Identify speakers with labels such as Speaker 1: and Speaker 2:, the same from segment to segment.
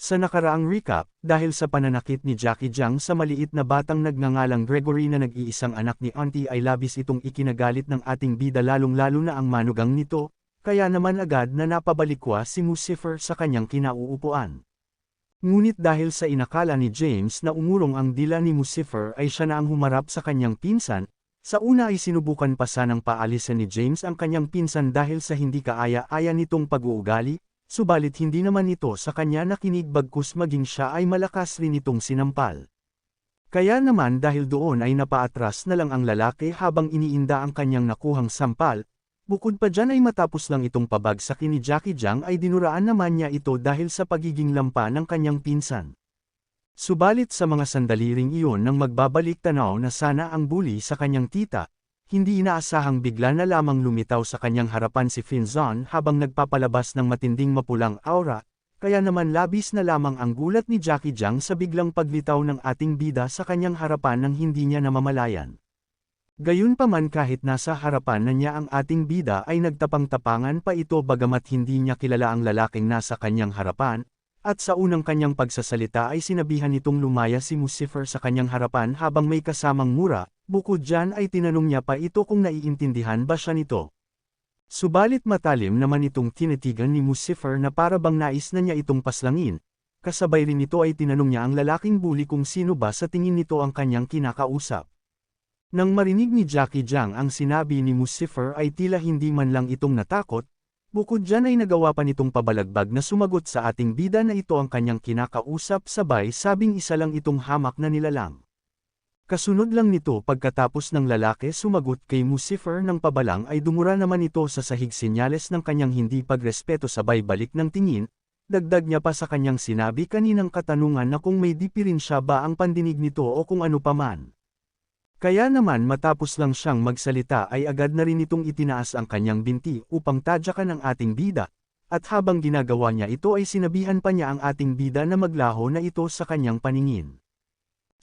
Speaker 1: Sa nakaraang recap, dahil sa pananakit ni Jackie Jiang sa maliit na batang nagngangalang Gregory na nag-iisang anak ni Auntie ay labis itong ikinagalit ng ating bida lalong-lalo na ang manugang nito, kaya naman agad na napabalikwa si Lucifer sa kanyang kinauupuan. Ngunit dahil sa inakala ni James na umurong ang dila ni Lucifer ay siya na ang humarap sa kanyang pinsan, sa una ay sinubukan pa sanang paalisin ni James ang kanyang pinsan dahil sa hindi kaaya-aya nitong pag-uugali, subalit hindi naman ito sa kanya nakinig bagkus maging siya ay malakas rin itong sinampal. Kaya naman dahil doon ay napaatras na lang ang lalaki habang iniinda ang kanyang nakuhang sampal, bukod pa dyan ay matapos lang itong pabagsakin ni Jackie Jiang ay dinuraan naman niya ito dahil sa pagiging lampa ng kanyang pinsan. Subalit sa mga sandali ring iyon nang magbabalik tanaw na sana ang bully sa kanyang tita, hindi inaasahang bigla na lamang lumitaw sa kanyang harapan si Finzon habang nagpapalabas ng matinding mapulang aura, kaya naman labis na lamang ang gulat ni Jackie Jiang sa biglang paglitaw ng ating bida sa kanyang harapan nang hindi niya namamalayan. Gayunpaman kahit nasa harapan na niya ang ating bida ay nagtapang-tapangan pa ito bagamat hindi niya kilala ang lalaking nasa kanyang harapan, at sa unang kanyang pagsasalita ay sinabihan nitong lumaya si Lucifer sa kanyang harapan habang may kasamang mura, bukod dyan ay tinanong niya pa ito kung naiintindihan ba siya nito. Subalit matalim naman itong tinitigan ni Lucifer na para bang nais na niya itong paslangin, kasabay rin ito ay tinanong niya ang lalaking bully kung sino ba sa tingin nito ang kanyang kinakausap. Nang marinig ni Jackie Jiang ang sinabi ni Lucifer ay tila hindi man lang itong natakot, bukod dyan ay nagawa pa nitong pabalagbag na sumagot sa ating bida na ito ang kanyang kinakausap sabay sabing isa lang itong hamak na nilalang. Kasunod lang nito pagkatapos ng lalaki sumagot kay Lucifer ng pabalang ay dumura naman ito sa sahig senyales ng kanyang hindi pagrespeto sabay balik ng tingin, dagdag niya pa sa kanyang sinabi kaninang katanungan na kung may diferensya ba ang pandinig nito o kung ano paman. Kaya naman matapos lang siyang magsalita ay agad na rin itong itinaas ang kanyang binti upang tadyakan ang ating bida, at habang ginagawa niya ito ay sinabihan pa niya ang ating bida na maglaho na ito sa kanyang paningin.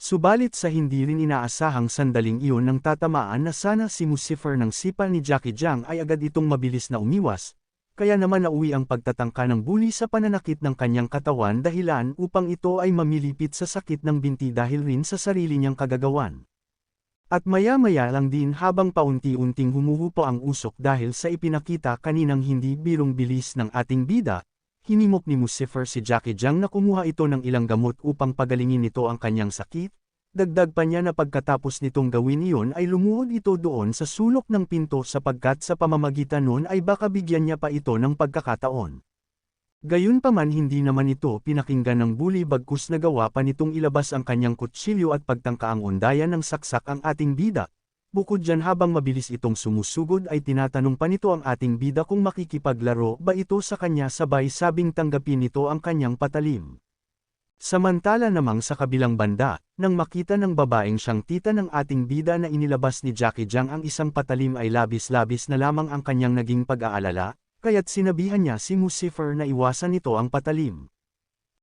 Speaker 1: Subalit sa hindi rin inaasahang sandaling iyon nang tatamaan na sana si Lucifer ng sipa ni Jackie Jiang ay agad itong mabilis na umiwas, kaya naman nauwi ang pagtatangka ng bully sa pananakit ng kanyang katawan dahilan upang ito ay mamilipit sa sakit ng binti dahil rin sa sarili niyang kagagawan. At maya-maya lang din habang paunti-unting humuhupa ang usok dahil sa ipinakita kaninang hindi birong bilis ng ating bida, hinimok ni Lucifer si Jackie Jiang na kumuha ito ng ilang gamot upang pagalingin nito ang kanyang sakit, dagdag pa niya na pagkatapos nitong gawin iyon ay lumuhod ito doon sa sulok ng pinto sapagkat sa pamamagitan nun ay baka bigyan niya pa ito ng pagkakataon. Gayunpaman hindi naman ito pinakinggan ng bully bagkus nagawa pa nitong ilabas ang kanyang kutsilyo at pagtangka ang undayan ng saksak ang ating bida. Bukod dyan habang mabilis itong sumusugod ay tinatanong pa nito ang ating bida kung makikipaglaro ba ito sa kanya sabay sabing tanggapin nito ang kanyang patalim. Samantala namang sa kabilang banda, nang makita ng babaeng siyang tita ng ating bida na inilabas ni Jackie Jiang ang isang patalim ay labis-labis na lamang ang kanyang naging pag-aalala, kaya't sinabihan niya si Lucifer na iwasan nito ang patalim.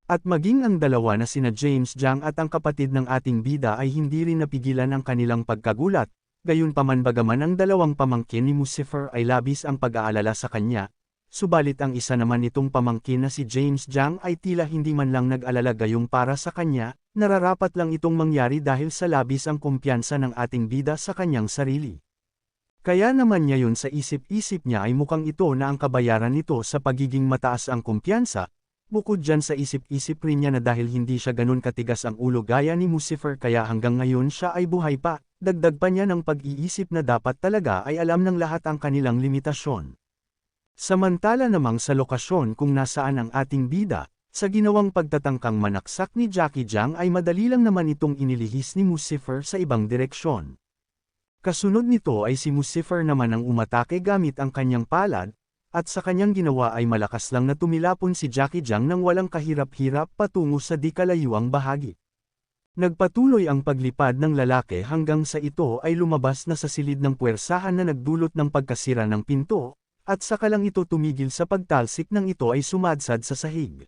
Speaker 1: At maging ang dalawa na sina James Jiang at ang kapatid ng ating bida ay hindi rin napigilan ang kanilang pagkagulat, gayunpaman bagaman ang dalawang pamangkin ni Lucifer ay labis ang pag-aalala sa kanya, subalit ang isa naman itong pamangkin na si James Jiang ay tila hindi man lang nag-alala gayong para sa kanya, nararapat lang itong mangyari dahil sa labis ang kumpiyansa ng ating bida sa kanyang sarili. Kaya naman niya yun sa isip-isip niya ay mukhang ito na ang kabayaran nito sa pagiging mataas ang kumpiyansa, bukod dyan sa isip-isip rin niya na dahil hindi siya ganun katigas ang ulo gaya ni Lucifer kaya hanggang ngayon siya ay buhay pa, dagdag pa niya ng pag-iisip na dapat talaga ay alam ng lahat ang kanilang limitasyon. Samantala namang sa lokasyon kung nasaan ang ating bida, sa ginawang pagtatangkang manaksak ni Jackie Jiang ay madali lang naman itong inilihis ni Lucifer sa ibang direksyon. Kasunod nito ay si Lucifer naman ang umatake gamit ang kanyang palad, at sa kanyang ginawa ay malakas lang na tumilapon si Jackie Jiang nang walang kahirap-hirap patungo sa di kalayuang bahagi. Nagpatuloy ang paglipad ng lalaki hanggang sa ito ay lumabas na sa silid ng puwersahan na nagdulot ng pagkasira ng pinto, at saka lang ito tumigil sa pagtalsik nang ito ay sumadsad sa sahig.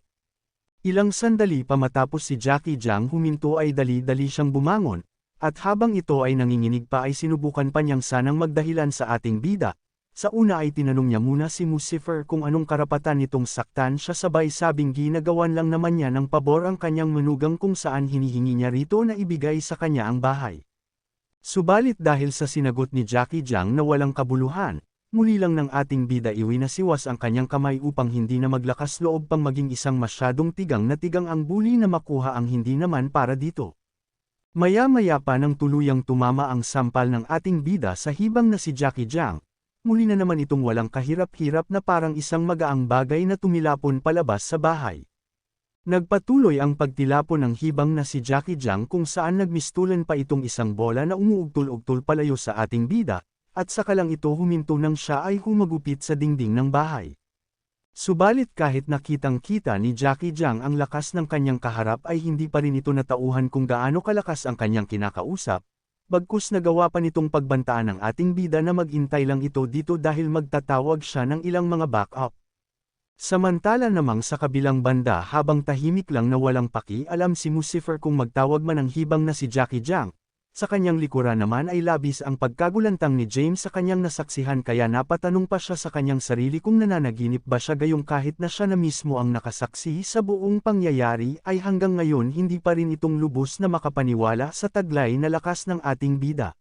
Speaker 1: Ilang sandali pa matapos si Jackie Jiang huminto ay dali-dali siyang bumangon, at habang ito ay nanginginig pa ay sinubukan pa niyang sanang magdahilan sa ating bida, Sa una ay tinanong niya muna si Lucifer kung anong karapatan nitong saktan siya, sabay sabing ginagawan lang naman niya ng pabor ang kanyang manugang kung saan hinihingi niya rito na ibigay sa kanya ang bahay. Subalit dahil sa sinagot ni Jackie Jiang na walang kabuluhan, muli lang ng ating bida iwinasiwas ang kanyang kamay upang hindi na maglakas loob pang maging isang masyadong tigang na tigang ang bully na makuha ang hindi naman para dito. Maya-maya pa nang tuluyang tumama ang sampal ng ating bida sa hibang na si Jackie Jiang, muli na naman itong walang kahirap-hirap na parang isang magaang bagay na tumilapon palabas sa bahay. Nagpatuloy ang pagtilapon ng hibang na si Jackie Jiang kung saan nagmistulan pa itong isang bola na umuugtol-ugtol palayo sa ating bida, at saka lang ito huminto nang siya ay humagupit sa dingding ng bahay. Subalit kahit nakitang-kita ni Jackie Jiang ang lakas ng kanyang kaharap ay hindi pa rin ito natauhan kung gaano kalakas ang kanyang kinakausap, bagkus nagawa pa nitong pagbantaan ng ating bida na mag-intay lang ito dito dahil magtatawag siya ng ilang mga backup. Samantala namang sa kabilang banda, habang tahimik lang na walang paki-alam si Lucifer kung magtawag man ang hibang na si Jackie Jiang, sa kanyang likuran naman ay labis ang pagkagulantang ni James sa kanyang nasaksihan, kaya napatanong pa siya sa kanyang sarili kung nananaginip ba siya, gayong kahit na siya na mismo ang nakasaksi sa buong pangyayari ay hanggang ngayon hindi pa rin itong lubos na makapaniwala sa taglay na lakas ng ating bida.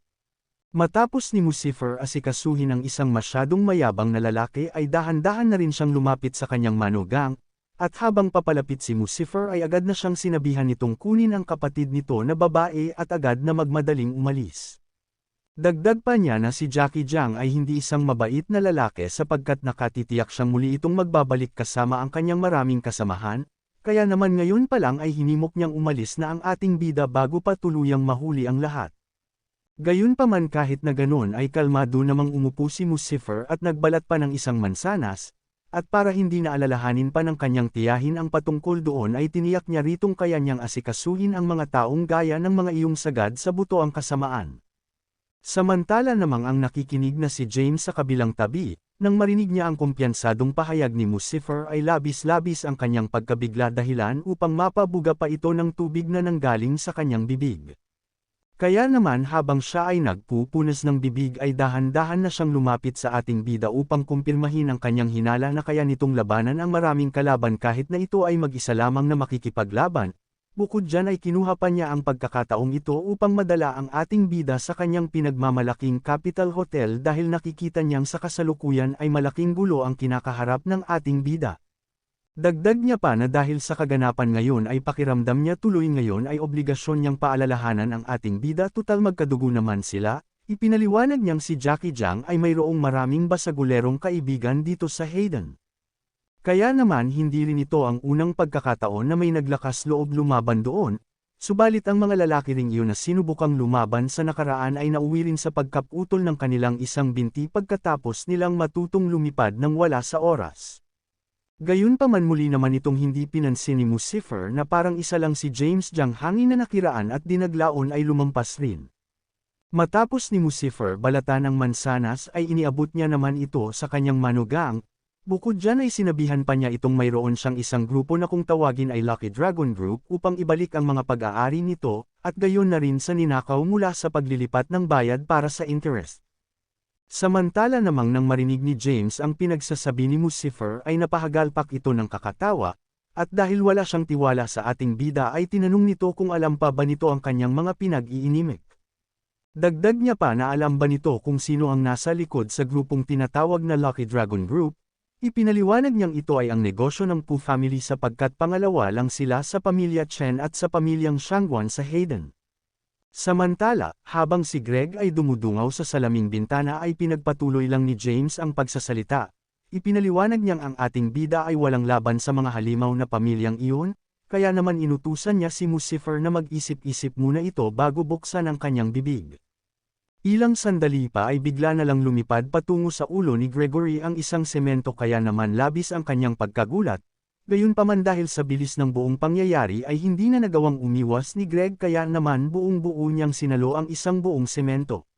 Speaker 1: Matapos ni Lucifer asikasuhin ang isang masyadong mayabang na lalaki ay dahan-dahan na rin siyang lumapit sa kanyang manugang, at habang papalapit si Lucifer ay agad na siyang sinabihan nitong kunin ang kapatid nito na babae at agad na magmadaling umalis. Dagdag pa niya na si Jackie Jiang ay hindi isang mabait na lalaki sapagkat nakatitiyak siyang muli itong magbabalik kasama ang kanyang maraming kasamahan, kaya naman ngayon pa lang ay hinimok niyang umalis na ang ating bida bago pa tuluyang mahuli ang lahat. Gayunpaman kahit na ganon ay kalmado namang umupo si Lucifer at nagbalat pa ng isang mansanas, at para hindi na alalahanin pa ng kanyang tiyahin ang patungkol doon ay tiniyak niya ritong kaya niyang asikasuhin ang mga taong gaya ng mga iyong sagad sa buto ang kasamaan. Samantala namang ang nakikinig na si James sa kabilang tabi, nang marinig niya ang kumpiyansadong pahayag ni Lucifer ay labis-labis ang kanyang pagkabigla dahilan upang mapabuga pa ito ng tubig na nanggaling sa kanyang bibig. Kaya naman habang siya ay nagpupunas ng bibig ay dahan-dahan na siyang lumapit sa ating bida upang kumpirmahin ang kanyang hinala na kaya nitong labanan ang maraming kalaban kahit na ito ay mag-isa lamang na makikipaglaban. Bukod dyan ay kinuha pa niya ang pagkakataong ito upang madala ang ating bida sa kanyang pinagmamalaking Capital Hotel dahil nakikita niyang sa kasalukuyan ay malaking gulo ang kinakaharap ng ating bida. Dagdag niya pa na dahil sa kaganapan ngayon ay pakiramdam niya tuloy ngayon ay obligasyon niyang paalalahanan ang ating bida, tutal magkadugo naman sila. Ipinaliwanag niyang si Jackie Jiang ay mayroong maraming basagulerong kaibigan dito sa Hayden. Kaya naman hindi rin ito ang unang pagkakataon na may naglakas loob lumaban doon, subalit ang mga lalaki ring iyon na sinubukang lumaban sa nakaraan ay nauwi rin sa pagkaputol ng kanilang isang binti pagkatapos nilang matutong lumipad ng wala sa oras. Gayunpaman muli naman itong hindi pinansin ni Lucifer na parang isa lang si James Jiang hangin na nakiraan at dinaglaon ay lumampas rin. Matapos ni Lucifer balatan ang mansanas ay iniabot niya naman ito sa kanyang manugang, bukod dyan ay sinabihan pa niya itong mayroon siyang isang grupo na kung tawagin ay Lucky Dragon Group upang ibalik ang mga pag-aari nito, at gayon na rin sa ninakaw mula sa paglilipat ng bayad para sa interest. Samantala namang nang marinig ni James ang pinagsasabi ni Lucifer ay napahagalpak ito ng kakatawa, at dahil wala siyang tiwala sa ating bida ay tinanong nito kung alam pa ba nito ang kanyang mga pinag-iinimik. Dagdag niya pa na alam ba nito kung sino ang nasa likod sa grupong tinatawag na Lucky Dragon Group. Ipinaliwanag niyang ito ay ang negosyo ng Pu family sapagkat pangalawa lang sila sa pamilya Chen at sa pamilyang Shangguan sa Hayden. Samantala, habang si Greg ay dumudungaw sa salaming bintana ay pinagpatuloy lang ni James ang pagsasalita. Ipinaliwanag niyang ang ating bida ay walang laban sa mga halimaw na pamilyang iyon, kaya naman inutusan niya si Lucifer na mag-isip-isip muna ito bago buksan ang kanyang bibig. Ilang sandali pa ay bigla na lang lumipad patungo sa ulo ni Gregory ang isang semento, kaya naman labis ang kanyang pagkagulat. Gayunpaman dahil sa bilis ng buong pangyayari ay hindi na nagawang umiwas ni Greg, kaya naman buong-buo niyang sinalo ang isang buong semento.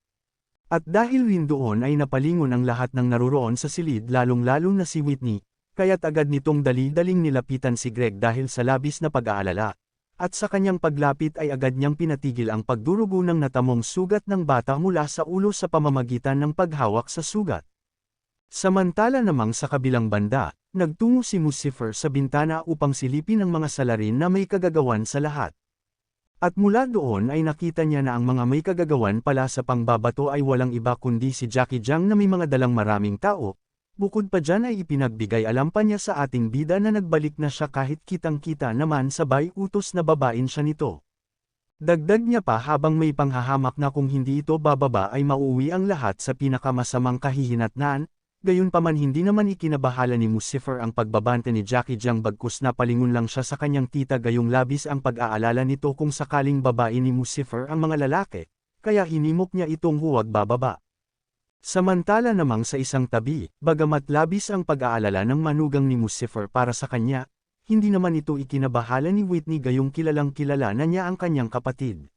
Speaker 1: At dahil rin doon ay napalingon ang lahat ng naruroon sa silid, lalong-lalo na si Whitney, kaya't agad nitong dali-daling nilapitan si Greg dahil sa labis na pag-aalala. At sa kanyang paglapit ay agad niyang pinatigil ang pagdurugo ng natamong sugat ng bata mula sa ulo sa pamamagitan ng paghawak sa sugat. Samantala namang sa kabilang banda, nagtungo si Lucifer sa bintana upang silipin ang mga salarin na may kagagawan sa lahat. At mula doon ay nakita niya na ang mga may kagagawan pala sa pangbabato ay walang iba kundi si Jackie Jiang na may mga dalang maraming tao. Bukod pa dyan ay ipinagbigay alam pa niya sa ating bida na nagbalik na siya kahit kitang-kita naman sabay utos na babain siya nito. Dagdag niya pa habang may panghahamak na kung hindi ito bababa ay mauuwi ang lahat sa pinakamasamang kahihinatnan, gayunpaman hindi naman ikinabahala ni Lucifer ang pagbabante ni Jackie Jiang bagkus na palingon lang siya sa kanyang tita gayong labis ang pag-aalala nito kung sakaling babae ni Lucifer ang mga lalaki, kaya hinimok niya itong huwag bababa. Samantala namang sa isang tabi, bagamat labis ang pag-aalala ng manugang ni Lucifer para sa kanya, hindi naman ito ikinabahala ni Whitney gayong kilalang kilala na niya ang kanyang kapatid.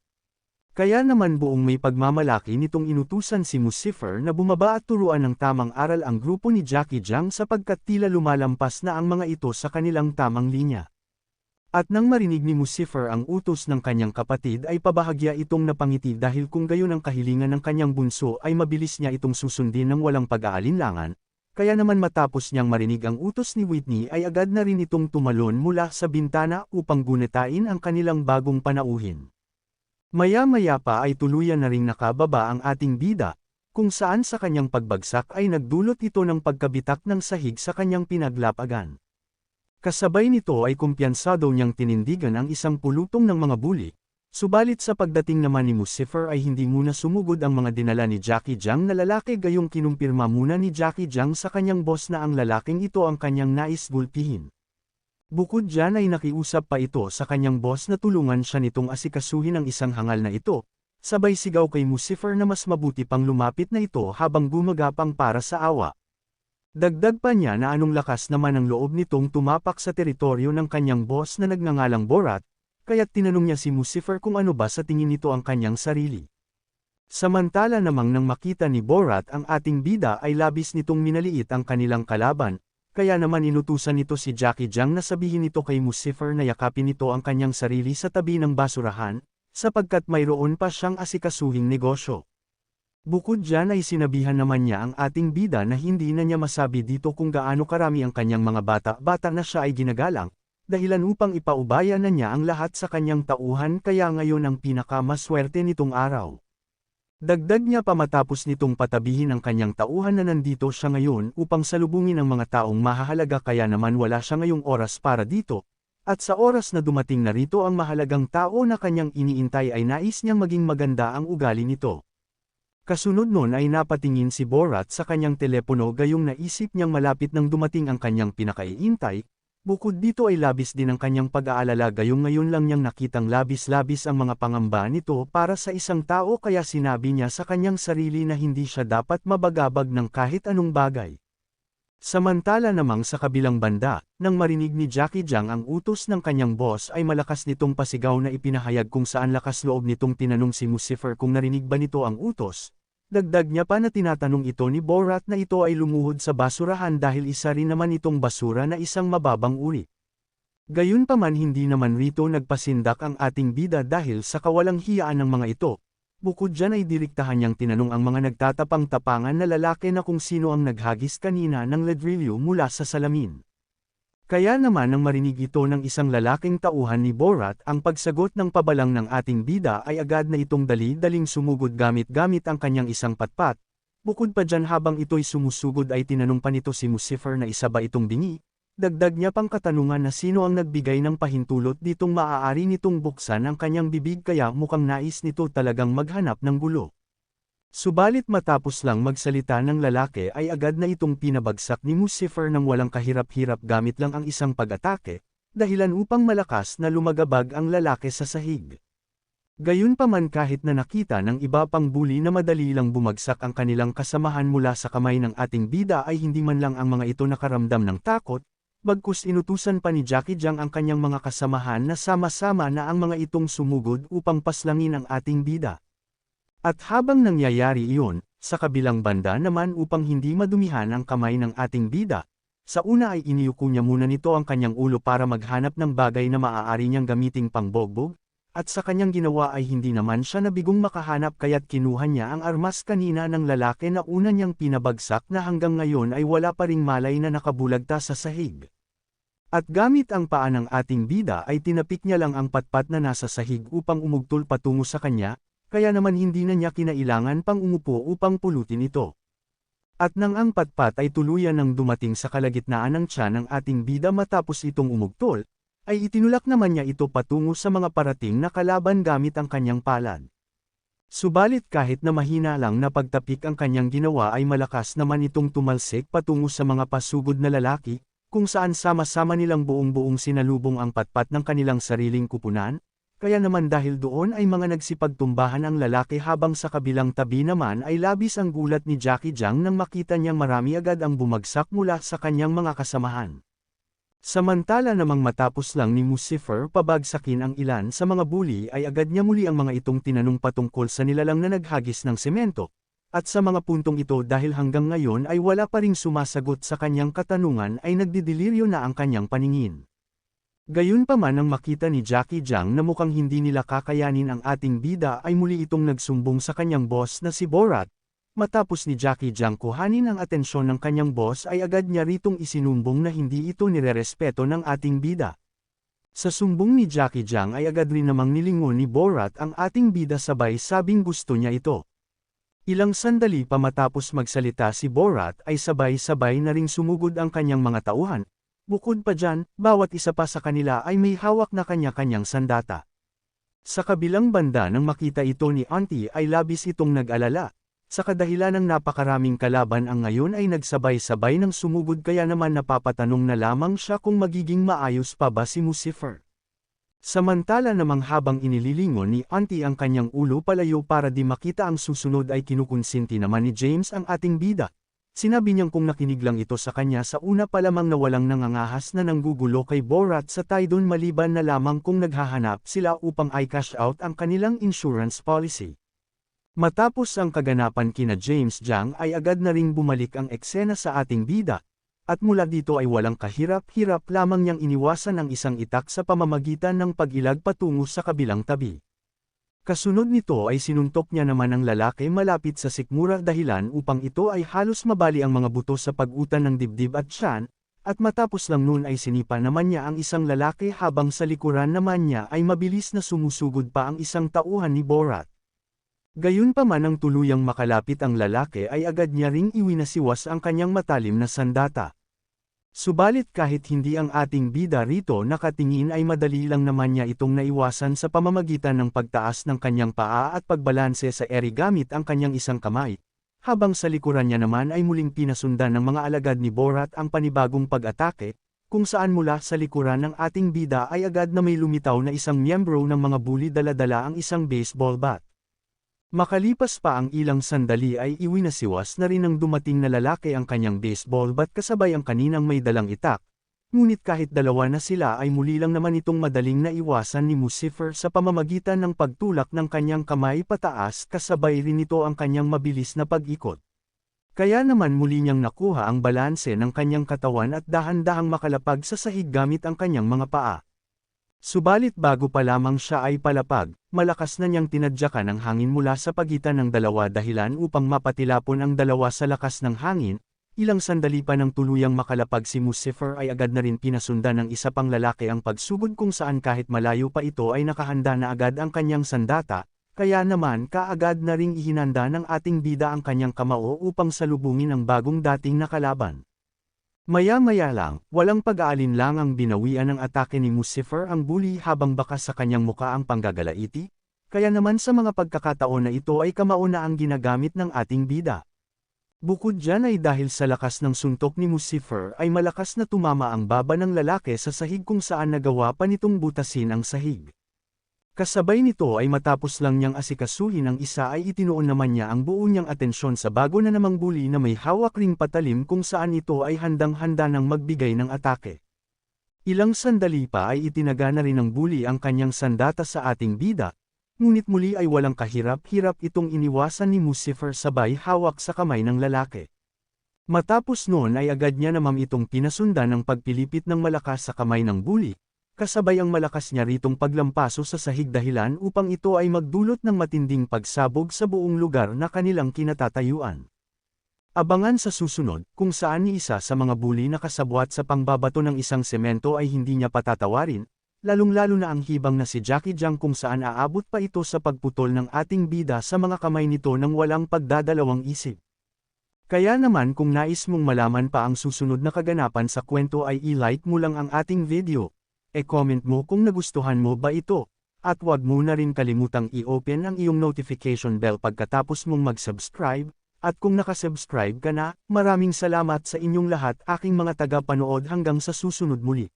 Speaker 1: Kaya naman buong may pagmamalaki nitong inutusan si Lucifer na bumaba at turuan ng tamang aral ang grupo ni Jackie Jiang sapagkat tila lumalampas na ang mga ito sa kanilang tamang linya. At nang marinig ni Lucifer ang utos ng kanyang kapatid ay pabahagya itong napangiti dahil kung gayon ang kahilingan ng kanyang bunso ay mabilis niya itong susundin ng walang pag-aalinlangan. Kaya naman matapos niyang marinig ang utos ni Whitney ay agad na rin itong tumalon mula sa bintana upang gunetain ang kanilang bagong panauhin. Maya-maya pa ay tuluyan na ring nakababa ang ating bida, kung saan sa kanyang pagbagsak ay nagdulot ito ng pagkabitak ng sahig sa kanyang pinaglapagan. Kasabay nito ay kumpiyansado niyang tinindigan ang isang pulutong ng mga buli. Subalit sa pagdating naman ni Lucifer ay hindi muna sumugod ang mga dinala ni Jackie Jiang na lalaki gayong kinumpirma muna ni Jackie Jiang sa kanyang boss na ang lalaking ito ang kanyang nais gulpihin. Bukod dyan ay nakiusap pa ito sa kanyang boss na tulungan siya nitong asikasuhin ang isang hangal na ito, sabay sigaw kay Lucifer na mas mabuti pang lumapit na ito habang gumagapang para sa awa. Dagdag pa niya na anong lakas naman ang loob nitong tumapak sa teritoryo ng kanyang boss na nagngangalang Borat, kaya't tinanong niya si Lucifer kung ano ba sa tingin nito ang kanyang sarili. Samantala namang nang makita ni Borat ang ating bida ay labis nitong minaliit ang kanilang kalaban, kaya naman inutusan nito si Jackie Jiang na sabihin nito kay Lucifer na yakapin nito ang kanyang sarili sa tabi ng basurahan, sapagkat mayroon pa siyang asikasuhing negosyo. Bukod dyan ay sinabihan naman niya ang ating bida na hindi na niya masabi dito kung gaano karami ang kanyang mga bata-bata na siya ay ginagalang, dahilan upang ipaubaya na niya ang lahat sa kanyang tauhan kaya ngayon ang pinakamaswerte nitong araw. Dagdag niya pa matapos nitong patabihin ang kanyang tauhan na nandito siya ngayon upang salubungin ang mga taong mahahalaga kaya naman wala siya ngayong oras para dito, at sa oras na dumating na rito ang mahalagang tao na kanyang iniintay ay nais niyang maging maganda ang ugali nito. Kasunod nun ay napatingin si Borat sa kanyang telepono gayong naisip niyang malapit nang dumating ang kanyang pinakaiintay. Bukod dito ay labis din ang kanyang pag-aalala gayong ngayon lang niyang nakitang labis-labis ang mga pangamba nito para sa isang tao kaya sinabi niya sa kanyang sarili na hindi siya dapat mabagabag ng kahit anong bagay. Samantala namang sa kabilang banda, nang marinig ni Jackie Jiang ang utos ng kanyang boss ay malakas nitong pasigaw na ipinahayag kung saan lakas loob nitong tinanong si Lucifer kung narinig ba nito ang utos. Dagdag niya pa na tinatanong ito ni Borat na ito ay lumuhod sa basurahan dahil isa rin naman itong basura na isang mababang uri. Gayunpaman hindi naman rito nagpasindak ang ating bida dahil sa kawalang hiyaan ng mga ito. Bukod dyan ay direktahan niyang tinanong ang mga nagtatapang-tapangan na lalaki na kung sino ang naghagis kanina ng ladrilyo mula sa salamin. Kaya naman nang marinig ito ng isang lalaking tauhan ni Borat ang pagsagot ng pabalang ng ating bida ay agad na itong dali-daling sumugod gamit-gamit ang kanyang isang patpat. Bukod pa dyan habang ito'y sumusugod ay tinanong pa nito si Lucifer na isa ba itong bingi. Dagdag niya pang katanungan na sino ang nagbigay ng pahintulot ditong maaari nitong buksan ang kanyang bibig kaya mukhang nais nito talagang maghanap ng gulo. Subalit matapos lang magsalita ng lalaki ay agad na itong pinabagsak ni Lucifer ng walang kahirap-hirap gamit lang ang isang pag-atake, dahilan upang malakas na lumagabag ang lalaki sa sahig. Gayunpaman kahit na nakita ng iba pang bully na madali lang bumagsak ang kanilang kasamahan mula sa kamay ng ating bida ay hindi man lang ang mga ito nakaramdam ng takot, bagkus inutusan pa ni Jackie Jiang ang kanyang mga kasamahan na sama-sama na ang mga itong sumugod upang paslangin ang ating bida. At habang nangyayari iyon, sa kabilang banda naman upang hindi madumihan ang kamay ng ating bida, sa una ay iniyuko niya muna nito ang kanyang ulo para maghanap ng bagay na maaari niyang gamiting pangbogbog, at sa kanyang ginawa ay hindi naman siya nabigong makahanap kaya't kinuha niya ang armas kanina ng lalaki na una niyang pinabagsak na hanggang ngayon ay wala pa ring malay na nakabulagta sa sahig. At gamit ang paa ng ating bida ay tinapik niya lang ang patpat na nasa sahig upang umugtol patungo sa kanya, kaya naman hindi na niya kinailangan pang umupo upang pulutin ito. At nang ang patpat ay tuluyan ng dumating sa kalagitnaan ng tiyan ng ating bida matapos itong umugtol, ay itinulak naman niya ito patungo sa mga parating na kalaban gamit ang kanyang palad. Subalit kahit na mahina lang na pagtapik ang kanyang ginawa ay malakas naman itong tumalsik patungo sa mga pasugod na lalaki, kung saan sama-sama nilang buong-buong sinalubong ang patpat ng kanilang sariling kupunan, kaya naman dahil doon ay mga nagsipagtumbahan ang lalaki habang sa kabilang tabi naman ay labis ang gulat ni Jackie Jiang nang makita niyang marami agad ang bumagsak mula sa kanyang mga kasamahan. Samantala namang matapos lang ni Lucifer pabagsakin ang ilan sa mga bully ay agad niya muli ang mga itong tinanong patungkol sa nilalang na naghagis ng semento, at sa mga puntong ito dahil hanggang ngayon ay wala pa ring sumasagot sa kanyang katanungan ay nagdidiliryo na ang kanyang paningin. Gayunpaman nang makita ni Jackie Jiang na mukhang hindi nila kakayanin ang ating bida ay muli itong nagsumbong sa kanyang boss na si Borat. Matapos ni Jackie Jiang kuhanin ang atensyon ng kanyang boss ay agad niya ritong isinumbong na hindi ito nirerespeto ng ating bida. Sa sumbong ni Jackie Jiang ay agad rin namang nilingon ni Borat ang ating bida sabay sabing gusto niya ito. Ilang sandali pa matapos magsalita si Borat ay sabay-sabay na ring sumugod ang kanyang mga tauhan. Bukod pa dyan, bawat isa pa sa kanila ay may hawak na kanya-kanyang sandata. Sa kabilang banda nang makita ito ni Auntie ay labis itong nag-alala. Sa kadahilan ng napakaraming kalaban ang ngayon ay nagsabay-sabay ng sumugod kaya naman napapatanong na lamang siya kung magiging maayos pa ba si Lucifer. Samantala namang habang inililingon ni Auntie ang kanyang ulo palayo para di makita ang susunod ay kinukonsinti naman ni James ang ating bida. Sinabi niyang kung nakinig lang ito sa kanya sa una pa lamang na walang nangangahas na nanggugulo kay Borat sa Tydon maliban na lamang kung naghahanap sila upang i-cash out ang kanilang insurance policy. Matapos ang kaganapan kina James Jiang ay agad na ring bumalik ang eksena sa ating bida, at mula dito ay walang kahirap-hirap lamang niyang iniwasan ang isang itak sa pamamagitan ng pag-ilag patungo sa kabilang tabi. Kasunod nito ay sinuntok niya naman ang lalaki malapit sa sikmura dahilan upang ito ay halos mabali ang mga buto sa pag-utan ng dibdib at tiyan, at matapos lang nun ay sinipa naman niya ang isang lalaki habang sa likuran naman niya ay mabilis na sumusugod pa ang isang tauhan ni Borat. Gayunpaman nang tuluyang makalapit ang lalaki ay agad niya ring iwinasiwas ang kanyang matalim na sandata. Subalit kahit hindi ang ating bida rito nakatingin ay madali lang naman niya itong naiwasan sa pamamagitan ng pagtaas ng kanyang paa at pagbalanse sa eri gamit ang kanyang isang kamay, habang sa likuran niya naman ay muling pinasundan ng mga alagad ni Borat ang panibagong pag-atake, kung saan mula sa likuran ng ating bida ay agad na may lumitaw na isang miyembro ng mga bully dala-dala ang isang baseball bat. Makalipas pa ang ilang sandali ay iwinasiwas na rin ng dumating na lalaki ang kanyang baseball bat kasabay ang kaninang may dalang itak, ngunit kahit dalawa na sila ay muli lang naman itong madaling naiwasan ni Lucifer sa pamamagitan ng pagtulak ng kanyang kamay pataas kasabay rin ito ang kanyang mabilis na pag-ikot. Kaya naman muli niyang nakuha ang balanse ng kanyang katawan at dahan-dahang makalapag sa sahig gamit ang kanyang mga paa. Subalit bago pa lamang siya ay palapag, malakas na niyang tinadyakan ang hangin mula sa pagitan ng dalawa dahilan upang mapatilapon ang dalawa sa lakas ng hangin. Ilang sandali pa nang tuluyang makalapag si Lucifer ay agad na rin pinasundan ng isa pang lalaki ang pagsugod kung saan kahit malayo pa ito ay nakahanda na agad ang kanyang sandata, kaya naman kaagad na ring ihinanda ng ating bida ang kanyang kamao upang salubungin ang bagong dating na kalaban. Maya-maya lang, walang pag-aalinlang ang binawian ng atake ni Lucifer ang bully habang bakas sa kanyang muka ang panggagalaiti, kaya naman sa mga pagkakataon na ito ay kamao na ang ginagamit ng ating bida. Bukod dyan ay dahil sa lakas ng suntok ni Lucifer ay malakas na tumama ang baba ng lalaki sa sahig kung saan nagawa pa nitong butasin ang sahig. Kasabay nito ay matapos lang niyang asikasuhin ang isa ay itinuon naman niya ang buo niyang atensyon sa bago na namang bully na may hawak ring patalim kung saan ito ay handang-handa ng magbigay ng atake. Ilang sandali pa ay itinaga na rin ng bully ang kanyang sandata sa ating bida, ngunit muli ay walang kahirap-hirap itong iniwasan ni Lucifer sabay hawak sa kamay ng lalaki. Matapos noon ay agad niya namang itong pinasundan ng pagpilipit ng malakas sa kamay ng bully, kasabay ang malakas niya ritong paglampaso sa sahig dahilan upang ito ay magdulot ng matinding pagsabog sa buong lugar na kanilang kinatatayuan. Abangan sa susunod, kung saan ni isa sa mga bully na kasabwat sa pangbabato ng isang semento ay hindi niya patatawarin, lalong-lalo na ang hibang na si Jackie Jiang kung saan aabot pa ito sa pagputol ng ating bida sa mga kamay nito ng walang pagdadalawang isip. Kaya naman kung nais mong malaman pa ang susunod na kaganapan sa kwento ay i-like mo lang ang ating video, e-comment mo kung nagustuhan mo ba ito, at huwag mo na rin kalimutang i-open ang iyong notification bell pagkatapos mong mag-subscribe. At kung nakasubscribe ka na, maraming salamat sa inyong lahat aking mga taga-panood hanggang sa susunod muli.